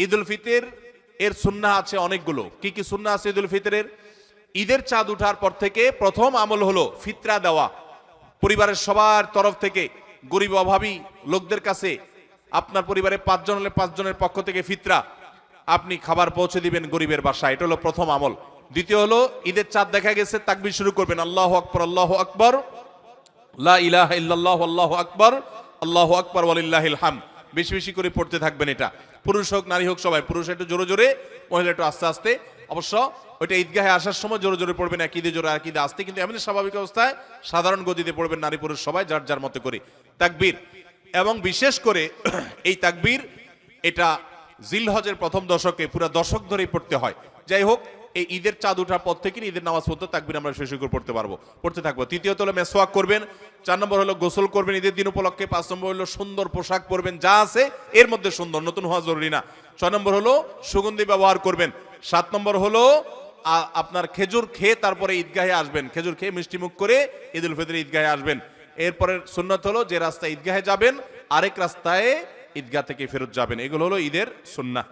ঈদ উল ফিতর এর সুন্নাহ আছে অনেকগুলো। কি কি সুন্নাহ আছে ঈদ উল ফিতরের? ঈদের চাঁদ ওঠার পর থেকে প্রথম আমল হলো ফিতরা দেওয়া। পরিবারের সবার তরফ থেকে গরিব অভাবী লোকদের কাছে, আপনার পরিবারে 5 জন হলে 5 জনের পক্ষ থেকে ফিতরা আপনি খাবার পৌঁছে দিবেন গরিবের বাসায়। এটা হলো প্রথম আমল। দ্বিতীয় হলো ঈদের চাঁদ দেখা গেছে, তাকবীর শুরু করবেন, আল্লাহু আকবার, আল্লাহু আকবার, লা ইলাহা ইল্লাল্লাহু, আল্লাহু আকবার, আল্লাহু আকবার ওয়ালিল্লাহিল হামদ। বেশি বেশি করে পড়তে থাকবেন। এটা পুরুষ হোক নারী হোক সবাই, পুরুষ একটু জোরে জোরে, মহিলা একটু আস্তে আস্তে। অবশ্য ওইটা ঈদগাহে আসার সময় জোরে জোরে পড়বেন, এক ঈদে জোরে এক ঈদে আস্তে, কিন্তু এমনি স্বাভাবিক অবস্থায় সাধারণ গতিতে পড়বেন, নারী পুরুষ সবাই যার যার মতো করে তাকবীর। এবং বিশেষ করে এই তাকবীর এটা জিলহজের প্রথম দশকে পুরো দশক ধরেই পড়তে হয়। যাই হোক, এই ঈদের চাঁদ ওঠার পর থেকে ঈদের নামাজ পড়তে তাকবীর আমরা শেষ করে পড়তে থাকবো। তৃতীয়ত হলো মেসওয়াক করবেন। 4 নম্বর হলো গোসল করবেন ঈদের দিন উপলক্ষে। 5 নম্বর হলো সুন্দর পোশাক পরবেন, যা আছে এর মধ্যে সুন্দর, নতুন হওয়া জরুরি না। 6 নম্বর হলো সুগন্ধি ব্যবহার করবেন। 7 নম্বর হলো আপনার খেজুর খেয়ে তারপরে ঈদগাহে আসবেন, খেজুর খেয়ে মিষ্টি মুখ করে ঈদ উল ফিতরে ঈদগাহে আসবেন। এরপরের সুন্নাত হলো যে রাস্তায় ঈদগাহে যাবেন আরেক রাস্তায় ঈদগাহ থেকে ফেরত যাবেন। এগুলো হলো ঈদের সুন্নাহ।